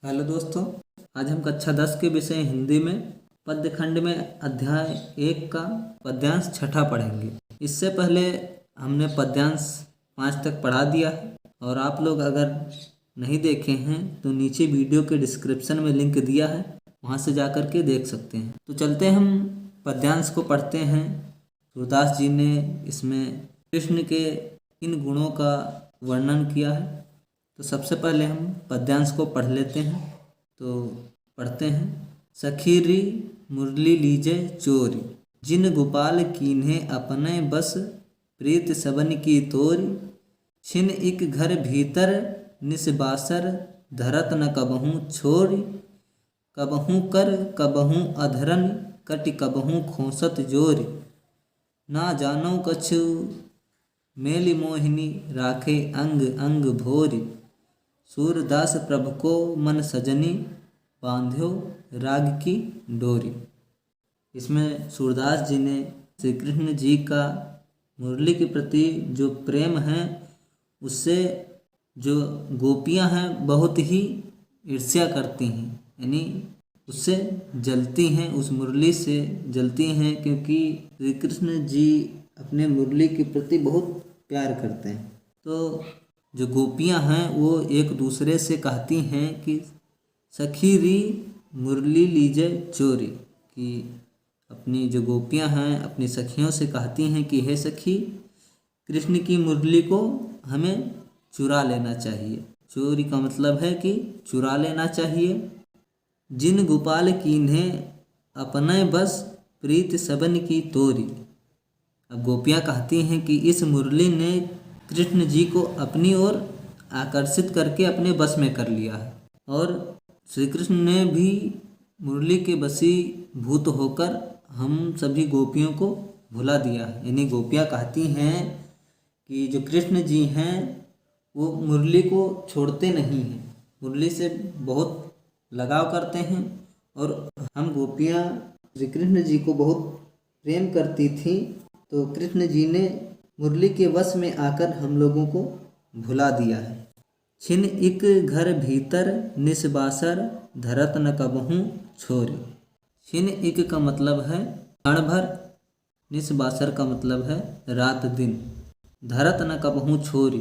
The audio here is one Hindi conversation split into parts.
हेलो दोस्तों, आज हम कक्षा 10 के विषय हिंदी में पद्यखंड में अध्याय 1 का पद्यांश छठा पढ़ेंगे। इससे पहले हमने पद्यांश 5 तक पढ़ा दिया है और आप लोग अगर नहीं देखे हैं तो नीचे वीडियो के डिस्क्रिप्शन में लिंक दिया है, वहां से जाकर के देख सकते हैं। तो चलते हैं, हम पद्यांश को पढ़ते हैं। सूरदास जी ने इसमें कृष्ण के इन गुणों का वर्णन किया है। तो सबसे पहले हम पद्यांश को पढ़ लेते हैं। तो पढ़ते हैं। सखीरी मुरली लीजे चोरी, जिन गोपाल कीन्हे अपने बस, प्रीत सबन की तोरी, छिन एक घर भीतर निसबासर, धरत न कबहूँ छोरी, कबहूँ कर कबहूँ अधरन, कटि कबहूँ खोसत जोरी, ना जानो कछु मेली मोहिनी, राखे अंग अंग भोरी, सूरदास प्रभु को मन सजनी, बांध्यो राग की डोरी। इसमें सूरदास जी ने श्री कृष्ण जी का मुरली के प्रति जो प्रेम है, उससे जो गोपियां हैं बहुत ही ईर्ष्या करती हैं, यानी उससे जलती हैं, उस मुरली से जलती हैं, क्योंकि श्री कृष्ण जी अपने मुरली के प्रति बहुत प्यार करते हैं। तो जो गोपियां हैं वो एक दूसरे से कहती हैं कि सखीरी मुरली लीजे चोरी, कि अपनी जो गोपियां हैं अपनी सखियों से कहती हैं कि हे सखी, कृष्ण की मुरली को हमें चुरा लेना चाहिए। चोरी का मतलब है कि चुरा लेना चाहिए। जिन गोपाल कीन्हे अपने बस, प्रीत सबन की तोरी। अब गोपियां कहती हैं कि इस मुरली ने कृष्ण जी को अपनी ओर आकर्षित करके अपने बस में कर लिया है, और श्री कृष्ण ने भी मुरली के वशीभूत होकर हम सभी गोपियों को भुला दिया है। यानी गोपियां कहती हैं कि जो कृष्ण जी हैं वो मुरली को छोड़ते नहीं हैं, मुरली से बहुत लगाव करते हैं, और हम गोपियां श्री कृष्ण जी को बहुत प्रेम करती थी। तो कृष्ण जी ने मुरली के वश में आकर हम लोगों को भुला दिया है। छिन एक घर भीतर निसबासर, धरत न कबहूँ छोरी। छिन एक का मतलब है क्षण भर, निसबासर का मतलब है रात दिन, धरत न कबहूँ छोरी,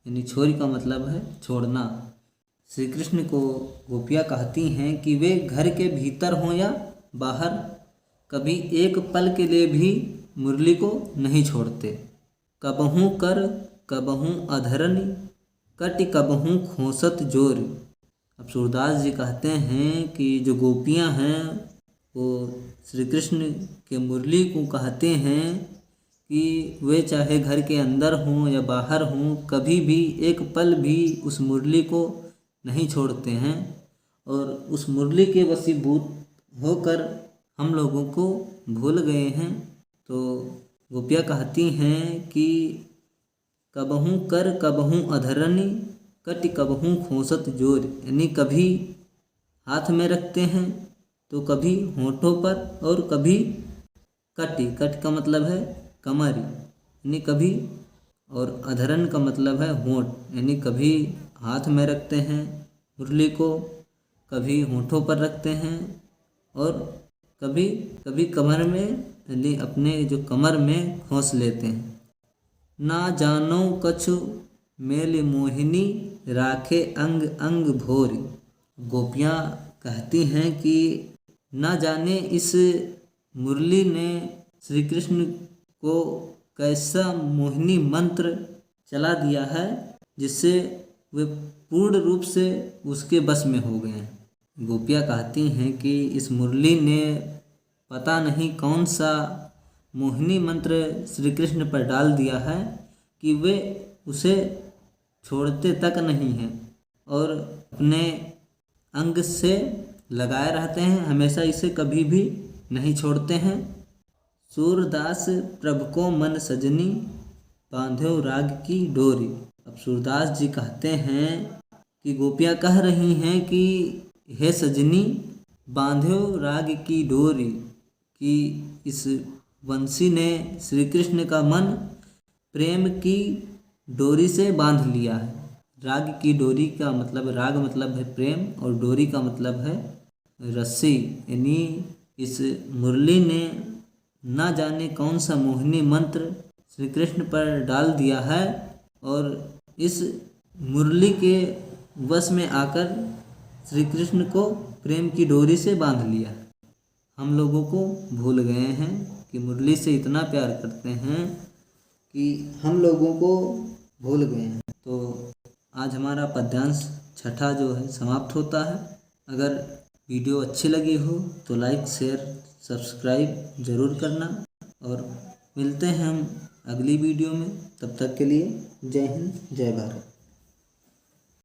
यानी छोरी का मतलब है छोड़ना। श्री कृष्ण को गोपियाँ कहती हैं कि वे घर के भीतर हों या बाहर, कभी एक पल के लिए भी मुरली को नहीं छोड़ते। कबहूँ कर कबहूँ अधरनी, कटि कबहूँ खोसत जोरी। अब सूरदास जी कहते हैं कि जो गोपियाँ हैं वो श्री कृष्ण के मुरली को कहते हैं कि वे चाहे घर के अंदर हों या बाहर हों, कभी भी एक पल भी उस मुरली को नहीं छोड़ते हैं, और उस मुरली के वशीभूत होकर हम लोगों को भूल गए हैं। तो गोपियाँ कहती हैं कि कबहूँ कर कबहूँ अधरनी, कटि कबहूँ खोसत जोर, यानी कभी हाथ में रखते हैं तो कभी होठों पर, और कभी कटि, कट का मतलब है कमर, यानी कभी, और अधरन का मतलब है होठ, यानी कभी हाथ में रखते हैं मुरली को, कभी होठों पर रखते हैं, और कभी कभी कमर में, यानी अपने जो कमर में खोस लेते हैं। ना जानो कछु मेल मोहिनी, राखे अंग अंग भोरी। गोपियाँ कहती हैं कि ना जाने इस मुरली ने श्री कृष्ण को कैसा मोहिनी मंत्र चला दिया है, जिससे वे पूर्ण रूप से उसके बस में हो गए हैं। गोपियाँ कहती हैं कि इस मुरली ने पता नहीं कौन सा मोहिनी मंत्र श्री कृष्ण पर डाल दिया है कि वे उसे छोड़ते तक नहीं हैं, और अपने अंग से लगाए रहते हैं, हमेशा इसे कभी भी नहीं छोड़ते हैं। सूरदास प्रभु को मन सजनी, बांध्यो राग की डोरी। अब सूरदास जी कहते हैं कि गोपियाँ कह रही हैं कि हे सजनी, बांध्यो राग की डोरी, कि इस वंशी ने श्री कृष्ण का मन प्रेम की डोरी से बांध लिया है। राग की डोरी का मतलब, राग मतलब है प्रेम और डोरी का मतलब है रस्सी। यानी इस मुरली ने ना जाने कौन सा मोहिनी मंत्र श्री कृष्ण पर डाल दिया है और इस मुरली के वश में आकर श्री कृष्ण को प्रेम की डोरी से बांध लिया। हम लोगों को भूल गए हैं कि मुरली से इतना प्यार करते हैं कि हम लोगों को भूल गए हैं। तो आज हमारा पद्यांश छठा जो है समाप्त होता है। अगर वीडियो अच्छी लगी हो तो लाइक शेयर सब्सक्राइब ज़रूर करना और मिलते हैं हम अगली वीडियो में। तब तक के लिए जय हिंद जय भारत।